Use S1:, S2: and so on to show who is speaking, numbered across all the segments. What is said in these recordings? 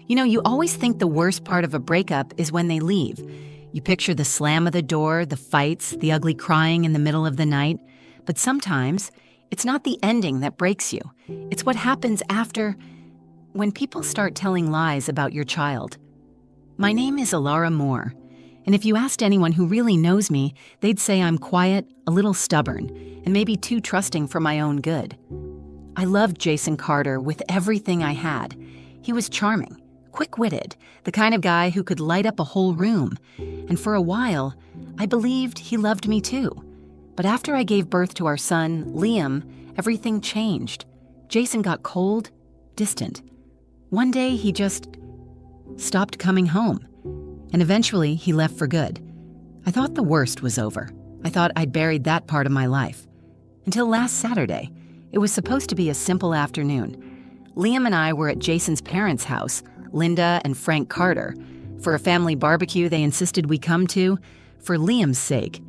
S1: You know, you always think the worst part of a breakup is when they leave. You picture the slam of the door, the fights, the ugly crying in the middle of the night. But sometimes, it's not the ending that breaks you. It's what happens after, when people start telling lies about your child. My name is Alara Moore, and if you asked anyone who really knows me, they'd say I'm quiet, a little stubborn, and maybe too trusting for my own good. I loved Jason Carter with everything I had. He was charming, quick-witted, the kind of guy who could light up a whole room. And for a while, I believed he loved me too. But after I gave birth to our son, Liam, everything changed. Jason got cold, distant. One day, he just stopped coming home. And eventually, he left for good. I thought the worst was over. I thought I'd buried that part of my life. Until last Saturday. It was supposed to be a simple afternoon. Liam and I were at Jason's parents' house, Linda and Frank Carter, for a family barbecue they insisted we come to, for Liam's sake.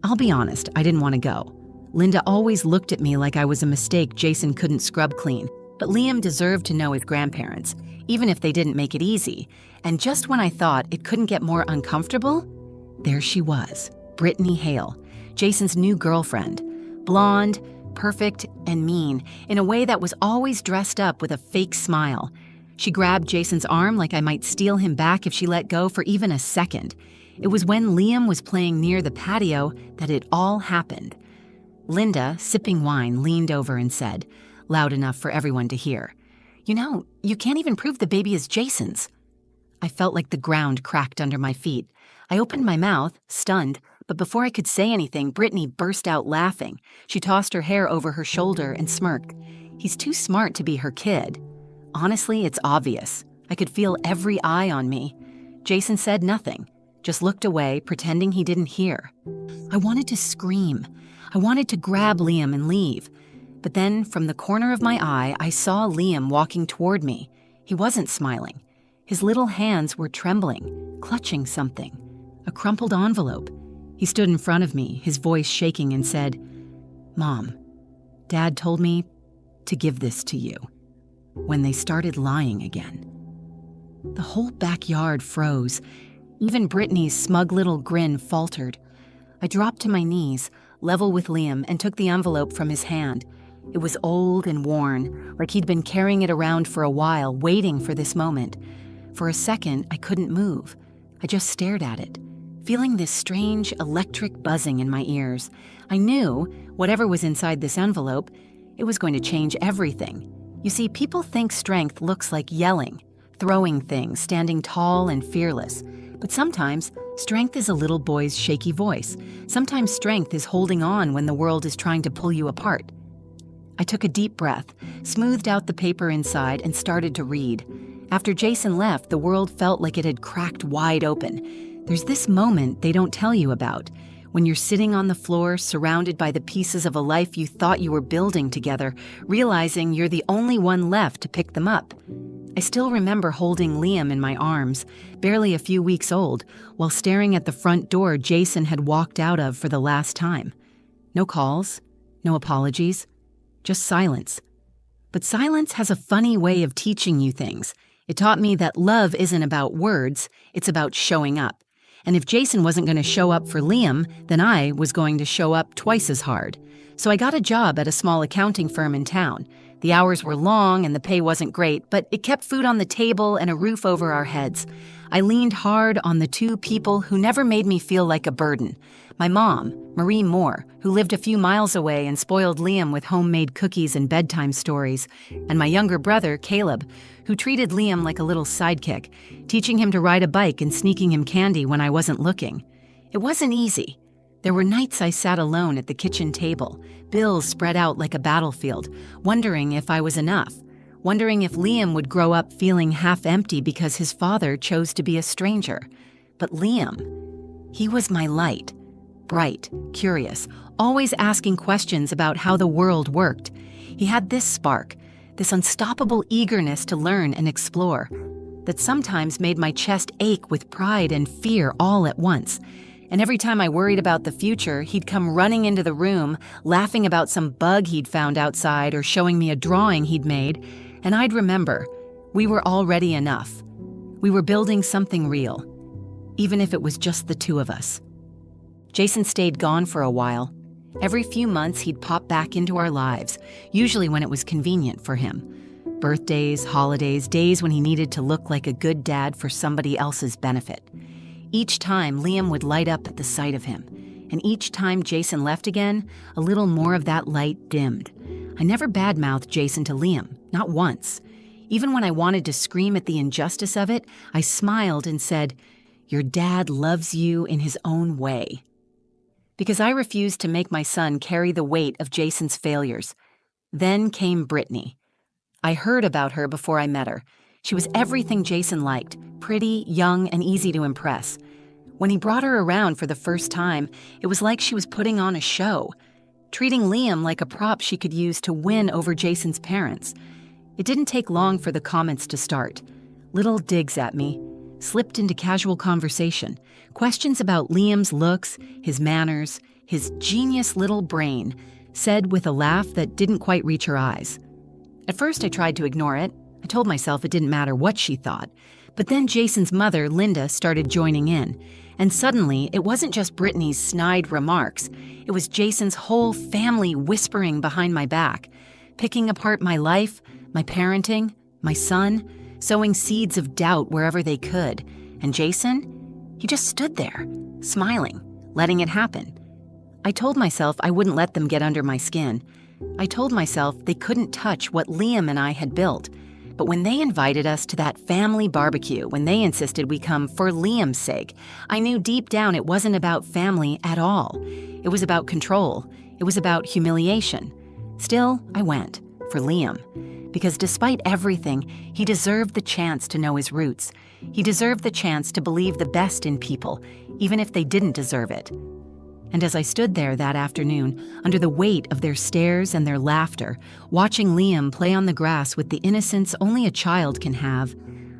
S1: I'll be honest, I didn't want to go. Linda always looked at me like I was a mistake Jason couldn't scrub clean, but Liam deserved to know his grandparents, even if they didn't make it easy. And just when I thought it couldn't get more uncomfortable, there she was, Brittany Hale, Jason's new girlfriend, blonde, perfect, and mean, in a way that was always dressed up with a fake smile. She grabbed Jason's arm like I might steal him back if she let go for even a second. It was when Liam was playing near the patio that it all happened. Linda, sipping wine, leaned over and said, loud enough for everyone to hear, "You know, you can't even prove the baby is Jason's." I felt like the ground cracked under my feet. I opened my mouth, stunned, but before I could say anything, Brittany burst out laughing. She tossed her hair over her shoulder and smirked. He's too smart to be her kid. Honestly, it's obvious. I could feel every eye on me. Jason said nothing, just looked away, pretending he didn't hear. I wanted to scream. I wanted to grab Liam and leave. But then, from the corner of my eye, I saw Liam walking toward me. He wasn't smiling. His little hands were trembling, clutching something. A crumpled envelope. He stood in front of me, his voice shaking, and said, "Mom, Dad told me to give this to you," when they started lying again. The whole backyard froze. Even Brittany's smug little grin faltered. I dropped to my knees, level with Liam, and took the envelope from his hand. It was old and worn, like he'd been carrying it around for a while, waiting for this moment. For a second, I couldn't move. I just stared at it, feeling this strange electric buzzing in my ears. I knew, whatever was inside this envelope, it was going to change everything. You see, people think strength looks like yelling, throwing things, standing tall and fearless. But sometimes, strength is a little boy's shaky voice. Sometimes strength is holding on when the world is trying to pull you apart. I took a deep breath, smoothed out the paper inside, and started to read. After Jason left, the world felt like it had cracked wide open. There's this moment they don't tell you about, when you're sitting on the floor, surrounded by the pieces of a life you thought you were building together, realizing you're the only one left to pick them up. I still remember holding Liam in my arms, barely a few weeks old, while staring at the front door Jason had walked out of for the last time. No calls, no apologies, just silence. But silence has a funny way of teaching you things. It taught me that love isn't about words, it's about showing up. And if Jason wasn't going to show up for Liam, then I was going to show up twice as hard. So I got a job at a small accounting firm in town. The hours were long and the pay wasn't great, but it kept food on the table and a roof over our heads. I leaned hard on the two people who never made me feel like a burden. My mom, Marie Moore, who lived a few miles away and spoiled Liam with homemade cookies and bedtime stories, and my younger brother, Caleb, who treated Liam like a little sidekick, teaching him to ride a bike and sneaking him candy when I wasn't looking. It wasn't easy. There were nights I sat alone at the kitchen table, bills spread out like a battlefield, wondering if I was enough, wondering if Liam would grow up feeling half empty because his father chose to be a stranger. But Liam, he was my light. Bright, curious, always asking questions about how the world worked. He had this spark, this unstoppable eagerness to learn and explore, that sometimes made my chest ache with pride and fear all at once. And every time I worried about the future, he'd come running into the room, laughing about some bug he'd found outside or showing me a drawing he'd made, and I'd remember, We were already enough. We were building something real, even if it was just the two of us. Jason stayed gone for a while. Every few months, he'd pop back into our lives, usually when it was convenient for him. Birthdays, holidays, days when he needed to look like a good dad for somebody else's benefit. Each time, Liam would light up at the sight of him. And each time Jason left again, a little more of that light dimmed. I never badmouthed Jason to Liam, not once. Even when I wanted to scream at the injustice of it, I smiled and said, "Your dad loves you in his own way." Because I refused to make my son carry the weight of Jason's failures. Then came Brittany. I heard about her before I met her. She was everything Jason liked, pretty, young, and easy to impress. When he brought her around for the first time, it was like she was putting on a show, treating Liam like a prop she could use to win over Jason's parents. It didn't take long for the comments to start. Little digs at me, slipped into casual conversation, questions about Liam's looks, his manners, his genius little brain, said with a laugh that didn't quite reach her eyes. At first, I tried to ignore it. I told myself it didn't matter what she thought. But then Jason's mother, Linda, started joining in. And suddenly, it wasn't just Brittany's snide remarks. It was Jason's whole family whispering behind my back, picking apart my life, my parenting, my son, sowing seeds of doubt wherever they could. And Jason, he just stood there, smiling, letting it happen. I told myself I wouldn't let them get under my skin. I told myself they couldn't touch what Liam and I had built. But when they invited us to that family barbecue, when they insisted we come for Liam's sake, I knew deep down it wasn't about family at all. It was about control. It was about humiliation. Still, I went, for Liam. Because despite everything, he deserved the chance to know his roots. He deserved the chance to believe the best in people, even if they didn't deserve it. And as I stood there that afternoon, under the weight of their stares and their laughter, watching Liam play on the grass with the innocence only a child can have,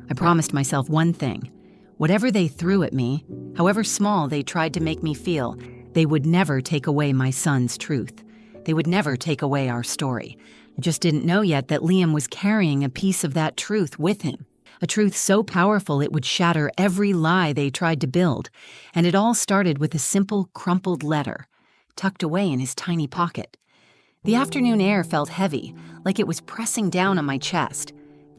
S1: I promised myself one thing. Whatever they threw at me, however small they tried to make me feel, they would never take away my son's truth. They would never take away our story. I just didn't know yet that Liam was carrying a piece of that truth with him. A truth so powerful it would shatter every lie they tried to build. And it all started with a simple, crumpled letter, tucked away in his tiny pocket. The afternoon air felt heavy, like it was pressing down on my chest.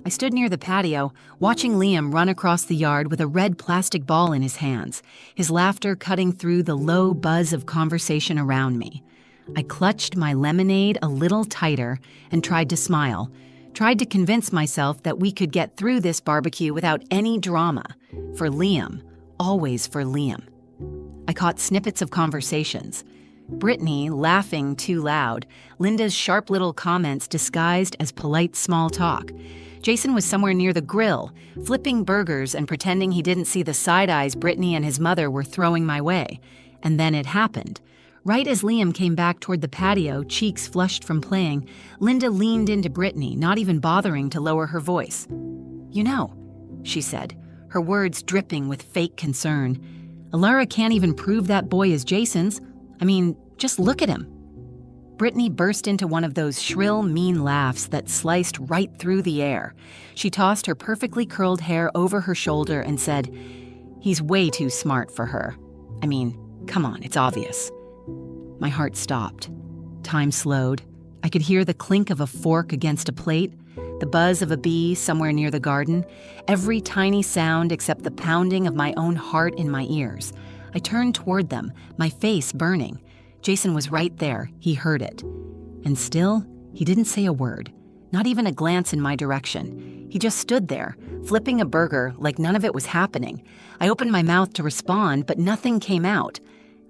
S1: I stood near the patio, watching Liam run across the yard with a red plastic ball in his hands, his laughter cutting through the low buzz of conversation around me. I clutched my lemonade a little tighter and tried to smile, tried to convince myself that we could get through this barbecue without any drama. For Liam, always for Liam. I caught snippets of conversations. Brittany laughing too loud, Linda's sharp little comments disguised as polite small talk. Jason was somewhere near the grill, flipping burgers and pretending he didn't see the side eyes Brittany and his mother were throwing my way. And then it happened. Right as Liam came back toward the patio, cheeks flushed from playing, Linda leaned into Brittany, not even bothering to lower her voice. "You know," she said, her words dripping with fake concern, "Alara can't even prove that boy is Jason's. I mean, just look at him." Brittany burst into one of those shrill, mean laughs that sliced right through the air. She tossed her perfectly curled hair over her shoulder and said, "He's way too smart for her. I mean, come on, it's obvious." My heart stopped. Time slowed. I could hear the clink of a fork against a plate, the buzz of a bee somewhere near the garden, every tiny sound except the pounding of my own heart in my ears. I turned toward them, my face burning. Jason was right there. He heard it. And still, he didn't say a word, not even a glance in my direction. He just stood there, flipping a burger like none of it was happening. I opened my mouth to respond, but nothing came out.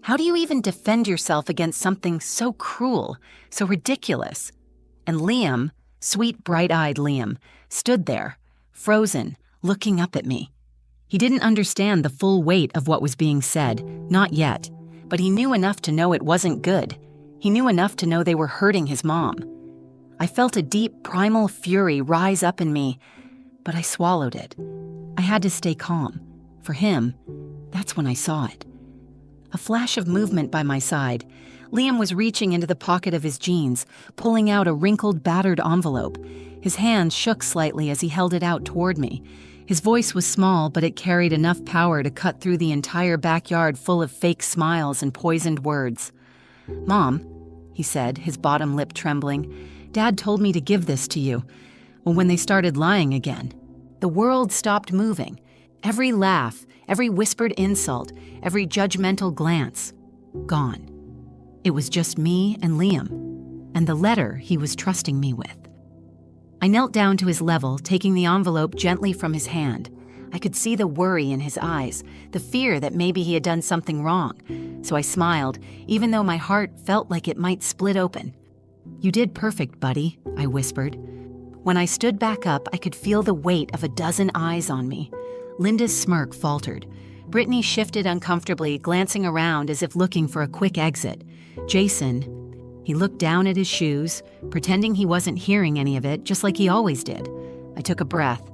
S1: How do you even defend yourself against something so cruel, so ridiculous? And Liam, sweet bright-eyed Liam, stood there, frozen, looking up at me. He didn't understand the full weight of what was being said, not yet, but he knew enough to know it wasn't good. He knew enough to know they were hurting his mom. I felt a deep, primal fury rise up in me, but I swallowed it. I had to stay calm. For him, that's when I saw it. A flash of movement by my side. Liam was reaching into the pocket of his jeans, pulling out a wrinkled, battered envelope. His hand shook slightly as he held it out toward me. His voice was small, but it carried enough power to cut through the entire backyard full of fake smiles and poisoned words. "Mom," he said, his bottom lip trembling, "Dad told me to give this to you." Well, when they started lying again, the world stopped moving. Every laugh, every whispered insult, every judgmental glance, gone. It was just me and Liam, and the letter he was trusting me with. I knelt down to his level, taking the envelope gently from his hand. I could see the worry in his eyes, the fear that maybe he had done something wrong. So I smiled, even though my heart felt like it might split open. "You did perfect, buddy," I whispered. When I stood back up, I could feel the weight of a dozen eyes on me. Linda's smirk faltered. Brittany shifted uncomfortably, glancing around as if looking for a quick exit. Jason, he looked down at his shoes, pretending he wasn't hearing any of it, just like he always did. I took a breath,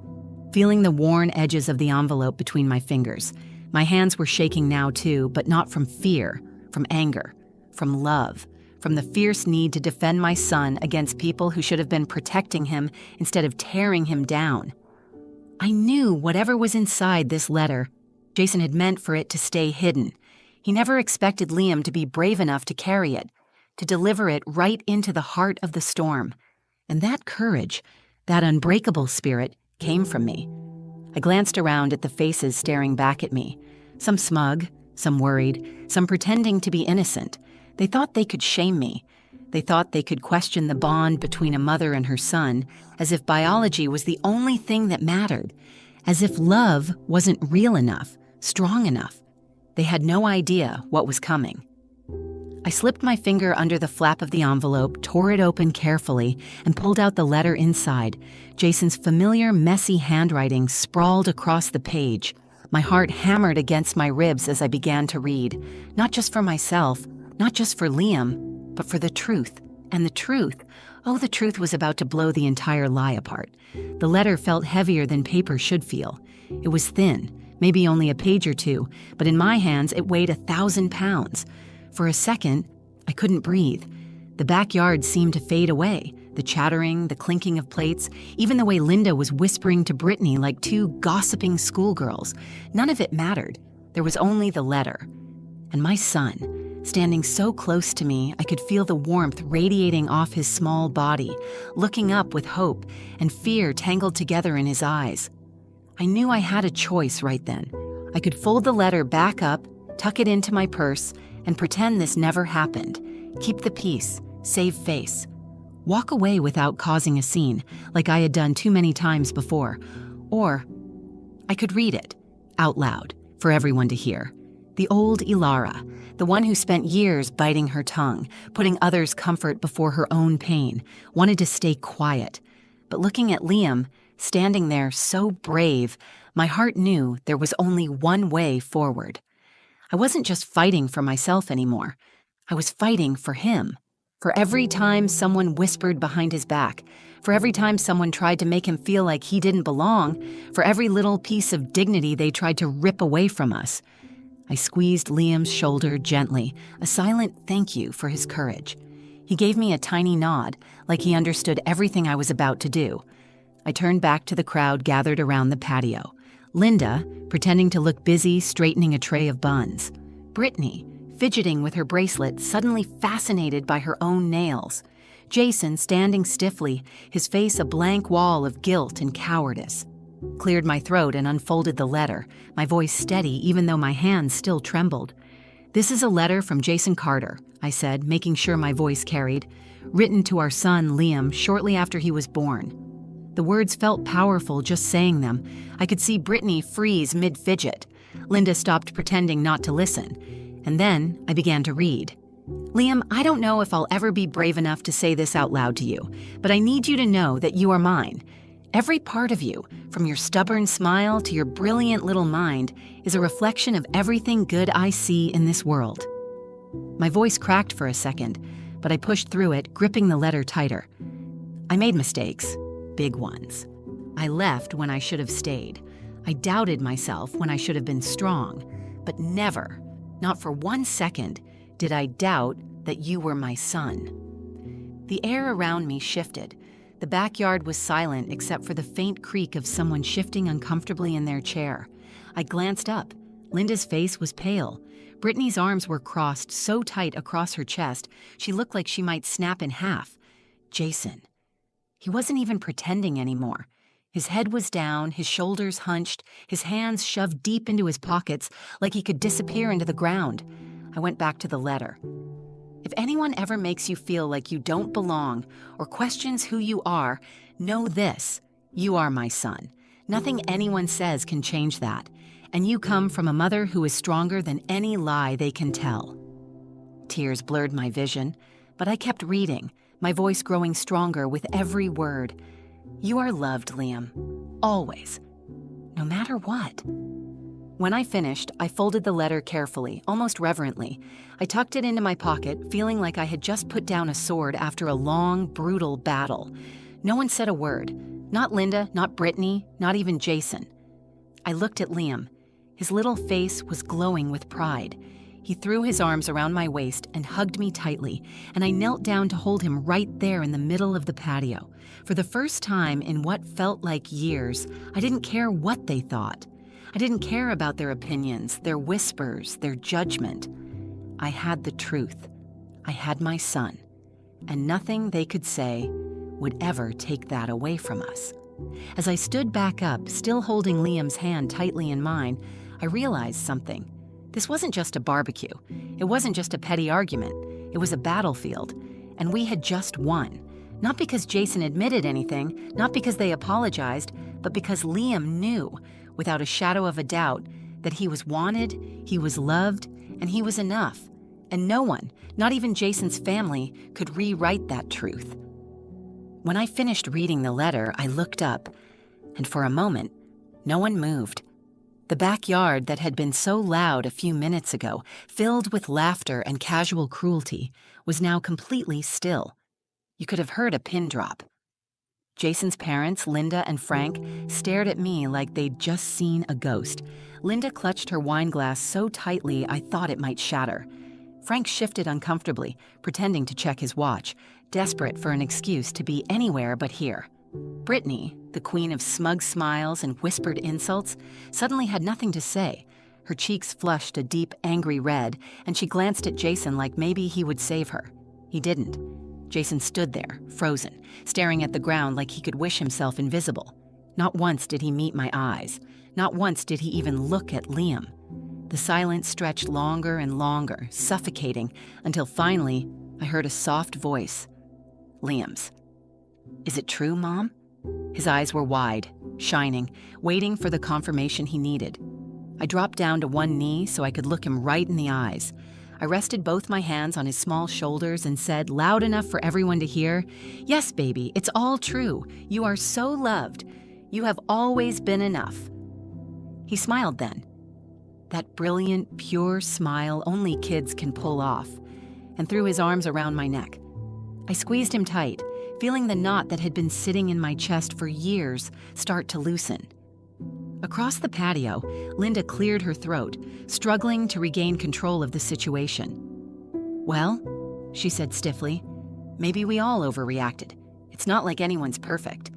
S1: feeling the worn edges of the envelope between my fingers. My hands were shaking now too, but not from fear, from anger, from love, from the fierce need to defend my son against people who should have been protecting him instead of tearing him down. I knew whatever was inside this letter, Jason had meant for it to stay hidden. He never expected Liam to be brave enough to carry it, to deliver it right into the heart of the storm. And that courage, that unbreakable spirit, came from me. I glanced around at the faces staring back at me, some smug, some worried, some pretending to be innocent. They thought they could shame me. They thought they could question the bond between a mother and her son, as if biology was the only thing that mattered, as if love wasn't real enough, strong enough. They had no idea what was coming. I slipped my finger under the flap of the envelope, tore it open carefully, and pulled out the letter inside. Jason's familiar, messy handwriting sprawled across the page. My heart hammered against my ribs as I began to read, not just for myself, not just for Liam, but for the truth. And the truth, oh, the truth was about to blow the entire lie apart. The letter felt heavier than paper should feel. It was thin, maybe only a page or two, but in my hands it weighed 1,000 pounds. For a second, I couldn't breathe. The backyard seemed to fade away. The chattering, the clinking of plates, even the way Linda was whispering to Brittany like two gossiping schoolgirls. None of it mattered. There was only the letter. And my son, standing so close to me, I could feel the warmth radiating off his small body, looking up with hope and fear tangled together in his eyes. I knew I had a choice right then. I could fold the letter back up, tuck it into my purse, and pretend this never happened. Keep the peace, save face. Walk away without causing a scene, like I had done too many times before. Or I could read it, out loud, for everyone to hear. The old Ilara, the one who spent years biting her tongue, putting others' comfort before her own pain, wanted to stay quiet. But looking at Liam, standing there so brave, my heart knew there was only one way forward. I wasn't just fighting for myself anymore. I was fighting for him. For every time someone whispered behind his back, for every time someone tried to make him feel like he didn't belong, for every little piece of dignity they tried to rip away from us. I squeezed Liam's shoulder gently, a silent thank you for his courage. He gave me a tiny nod, like he understood everything I was about to do. I turned back to the crowd gathered around the patio. Linda, pretending to look busy straightening a tray of buns. Brittany, fidgeting with her bracelet, suddenly fascinated by her own nails. Jason, standing stiffly, his face a blank wall of guilt and cowardice. Cleared my throat and unfolded the letter, my voice steady even though my hands still trembled. "This is a letter from Jason Carter," I said, making sure my voice carried. "Written to our son, Liam, shortly after he was born." The words felt powerful just saying them. I could see Brittany freeze mid-fidget. Linda stopped pretending not to listen. And then I began to read. "Liam, I don't know if I'll ever be brave enough to say this out loud to you, but I need you to know that you are mine. Every part of you, from your stubborn smile to your brilliant little mind, is a reflection of everything good I see in this world." My voice cracked for a second, but I pushed through it, gripping the letter tighter. I made mistakes. Big ones. I left when I should have stayed. I doubted myself when I should have been strong. But never, not for 1 second, did I doubt that you were my son. The air around me shifted. The backyard was silent except for the faint creak of someone shifting uncomfortably in their chair. I glanced up. Linda's face was pale. Brittany's arms were crossed so tight across her chest, she looked like she might snap in half. Jason. He wasn't even pretending anymore. His head was down, his shoulders hunched, his hands shoved deep into his pockets like he could disappear into the ground. I went back to the letter. If anyone ever makes you feel like you don't belong or questions who you are, know this: you are my son. Nothing anyone says can change that. And you come from a mother who is stronger than any lie they can tell. Tears blurred my vision, but I kept reading, my voice growing stronger with every word. You are loved, Liam. Always. No matter what. When I finished, I folded the letter carefully, almost reverently. I tucked it into my pocket, feeling like I had just put down a sword after a long, brutal battle. No one said a word. Not Linda, not Brittany, not even Jason. I looked at Liam. His little face was glowing with pride. He threw his arms around my waist and hugged me tightly, and I knelt down to hold him right there in the middle of the patio. For the first time in what felt like years, I didn't care what they thought. I didn't care about their opinions, their whispers, their judgment. I had the truth. I had my son, and nothing they could say would ever take that away from us. As I stood back up, still holding Liam's hand tightly in mine, I realized something. This wasn't just a barbecue. It wasn't just a petty argument. It was a battlefield, and we had just won. Not because Jason admitted anything, not because they apologized, but because Liam knew, without a shadow of a doubt, that he was wanted, he was loved, and he was enough. And no one, not even Jason's family, could rewrite that truth. When I finished reading the letter, I looked up, and for a moment, no one moved. The backyard that had been so loud a few minutes ago, filled with laughter and casual cruelty, was now completely still. You could have heard a pin drop. Jason's parents, Linda and Frank, stared at me like they'd just seen a ghost. Linda clutched her wine glass so tightly I thought it might shatter. Frank shifted uncomfortably, pretending to check his watch, desperate for an excuse to be anywhere but here. Brittany, the queen of smug smiles and whispered insults, suddenly had nothing to say. Her cheeks flushed a deep, angry red, and she glanced at Jason like maybe he would save her. He didn't. Jason stood there, frozen, staring at the ground like he could wish himself invisible. Not once did he meet my eyes. Not once did he even look at Liam. The silence stretched longer and longer, suffocating, until finally I heard a soft voice. Liam's. "Is it true, Mom?" His eyes were wide, shining, waiting for the confirmation he needed. I dropped down to one knee so I could look him right in the eyes. I rested both my hands on his small shoulders and said, loud enough for everyone to hear, "Yes, baby, it's all true. You are so loved. You have always been enough." He smiled then. That brilliant, pure smile only kids can pull off, and threw his arms around my neck. I squeezed him tight, feeling the knot that had been sitting in my chest for years start to loosen. Across the patio, Linda cleared her throat, struggling to regain control of the situation. "Well," she said stiffly, "maybe we all overreacted. It's not like anyone's perfect."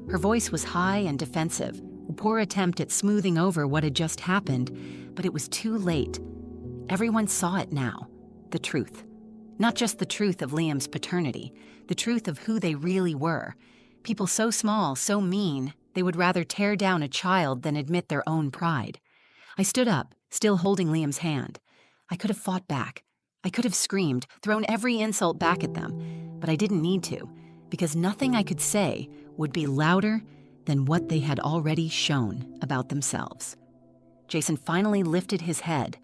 S1: Her voice was high and defensive, a poor attempt at smoothing over what had just happened, but it was too late. Everyone saw it now, the truth. Not just the truth of Liam's paternity, the truth of who they really were. People so small, so mean, they would rather tear down a child than admit their own pride. I stood up, still holding Liam's hand. I could have fought back. I could have screamed, thrown every insult back at them, but I didn't need to, because nothing I could say would be louder than what they had already shown about themselves. Jason finally lifted his head.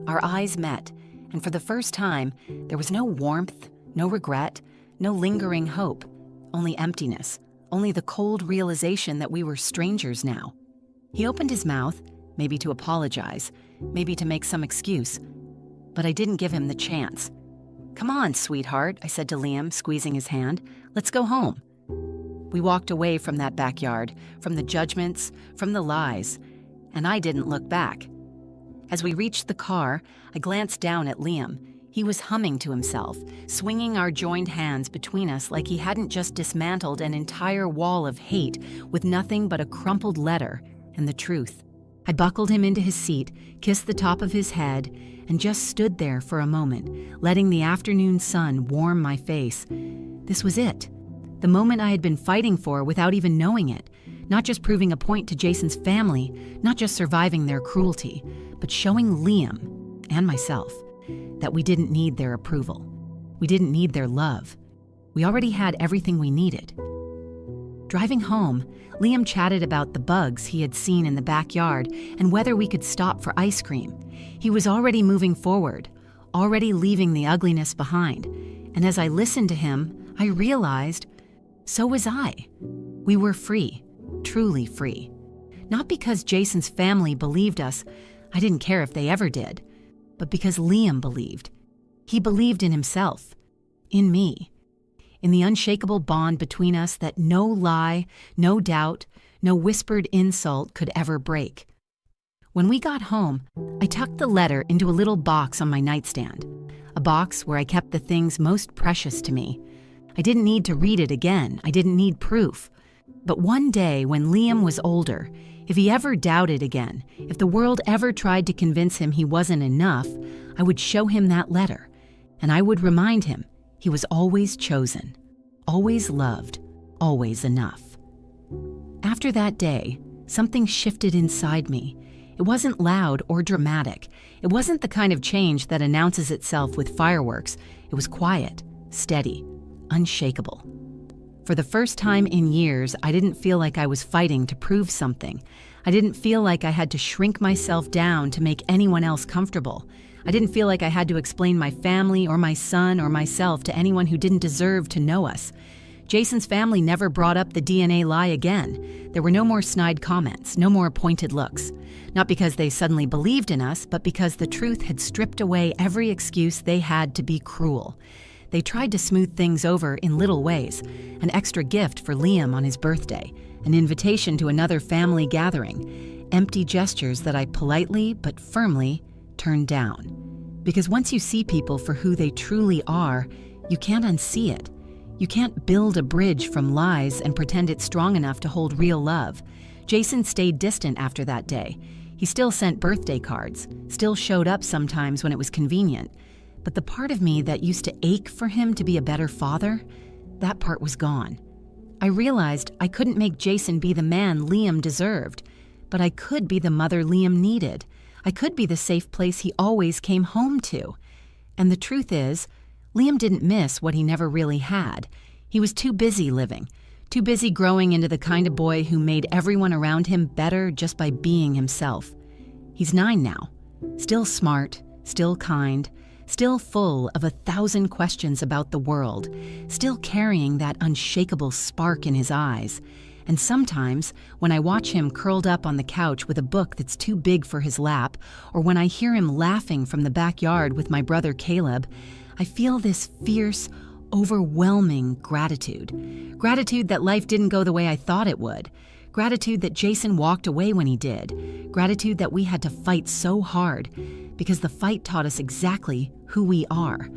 S1: Our eyes met, and for the first time, there was no warmth, no regret, no lingering hope, only emptiness, only the cold realization that we were strangers now. He opened his mouth, maybe to apologize, maybe to make some excuse, but I didn't give him the chance. "Come on, sweetheart," I said to Liam, squeezing his hand. "Let's go home." We walked away from that backyard, from the judgments, from the lies, and I didn't look back. As we reached the car, I glanced down at Liam. He was humming to himself, swinging our joined hands between us like he hadn't just dismantled an entire wall of hate with nothing but a crumpled letter and the truth. I buckled him into his seat, kissed the top of his head, and just stood there for a moment, letting the afternoon sun warm my face. This was it. The moment I had been fighting for without even knowing it. Not just proving a point to Jason's family, not just surviving their cruelty, but showing Liam and myself that we didn't need their approval. We didn't need their love. We already had everything we needed. Driving home, Liam chatted about the bugs he had seen in the backyard and whether we could stop for ice cream. He was already moving forward, already leaving the ugliness behind. And as I listened to him, I realized so was I. We were free, truly free. Not because Jason's family believed us, I didn't care if they ever did, but because Liam believed. He believed in himself, in me, in the unshakable bond between us that no lie, no doubt, no whispered insult could ever break. When we got home, I tucked the letter into a little box on my nightstand, a box where I kept the things most precious to me. I didn't need to read it again. I didn't need proof. But one day, when Liam was older, if he ever doubted again, if the world ever tried to convince him he wasn't enough, I would show him that letter, and I would remind him he was always chosen, always loved, always enough. After that day, something shifted inside me. It wasn't loud or dramatic. It wasn't the kind of change that announces itself with fireworks. It was quiet, steady, unshakable. For the first time in years, I didn't feel like I was fighting to prove something. I didn't feel like I had to shrink myself down to make anyone else comfortable. I didn't feel like I had to explain my family or my son or myself to anyone who didn't deserve to know us. Jason's family never brought up the DNA lie again. There were no more snide comments, no more pointed looks. Not because they suddenly believed in us, but because the truth had stripped away every excuse they had to be cruel. They tried to smooth things over in little ways, an extra gift for Liam on his birthday, an invitation to another family gathering, empty gestures that I politely but firmly turned down. Because once you see people for who they truly are, you can't unsee it. You can't build a bridge from lies and pretend it's strong enough to hold real love. Jason stayed distant after that day. He still sent birthday cards, still showed up sometimes when it was convenient. But the part of me that used to ache for him to be a better father, that part was gone. I realized I couldn't make Jason be the man Liam deserved, but I could be the mother Liam needed. I could be the safe place he always came home to. And the truth is, Liam didn't miss what he never really had. He was too busy living, too busy growing into the kind of boy who made everyone around him better just by being himself. He's 9 now, still smart, still kind, still full of 1,000 questions about the world, still carrying that unshakable spark in his eyes. And sometimes, when I watch him curled up on the couch with a book that's too big for his lap, or when I hear him laughing from the backyard with my brother Caleb, I feel this fierce, overwhelming gratitude. Gratitude that life didn't go the way I thought it would. Gratitude that Jason walked away when he did. Gratitude that we had to fight so hard, because the fight taught us exactly who we are.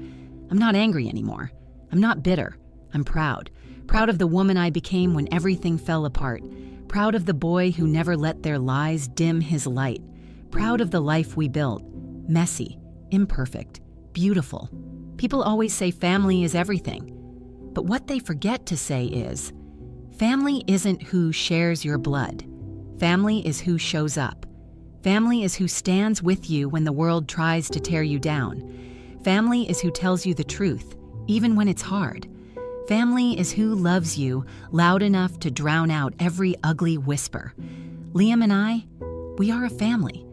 S1: I'm not angry anymore. I'm not bitter. I'm proud. Proud of the woman I became when everything fell apart. Proud of the boy who never let their lies dim his light. Proud of the life we built. Messy, imperfect, beautiful. People always say family is everything. But what they forget to say is, family isn't who shares your blood. Family is who shows up. Family is who stands with you when the world tries to tear you down. Family is who tells you the truth, even when it's hard. Family is who loves you loud enough to drown out every ugly whisper. Liam and I, we are a family.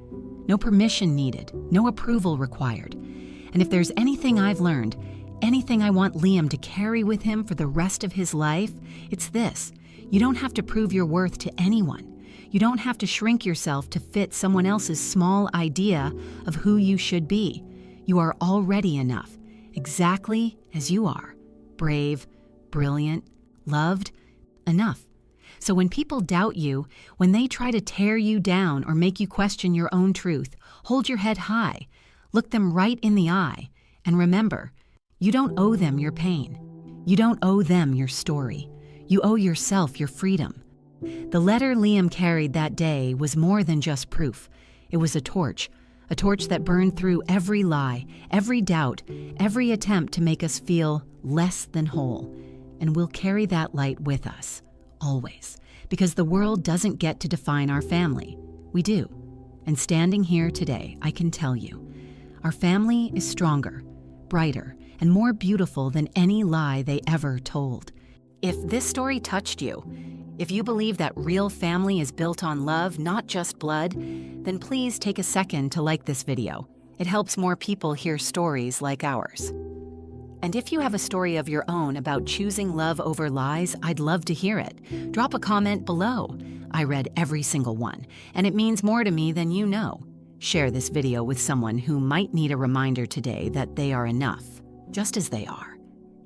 S1: No permission needed, no approval required. And if there's anything I've learned, anything I want Liam to carry with him for the rest of his life, it's this. You don't have to prove your worth to anyone. You don't have to shrink yourself to fit someone else's small idea of who you should be. You are already enough, exactly as you are. Brave, brilliant, loved, enough. So when people doubt you, when they try to tear you down or make you question your own truth, hold your head high, look them right in the eye, And remember, you don't owe them your pain. You don't owe them your story. You owe yourself your freedom. The letter Liam carried that day was more than just proof. It was a torch that burned through every lie, every doubt, every attempt to make us feel less than whole. And we'll carry that light with us, always, because the world doesn't get to define our family. We do. And standing here today, I can tell you, our family is stronger, brighter, and more beautiful than any lie they ever told. If this story touched you, if you believe that real family is built on love, not just blood, then please take a second to like this video. It helps more people hear stories like ours. And if you have a story of your own about choosing love over lies, I'd love to hear it. Drop a comment below. I read every single one, and it means more to me than you know. Share this video with someone who might need a reminder today that they are enough, just as they are.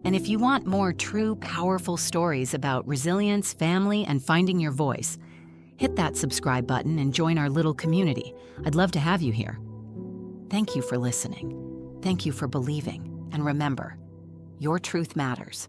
S1: And if you want more true, powerful stories about resilience, family, and finding your voice, hit that subscribe button and join our little community. I'd love to have you here. Thank you for listening. Thank you for believing. And remember, your truth matters.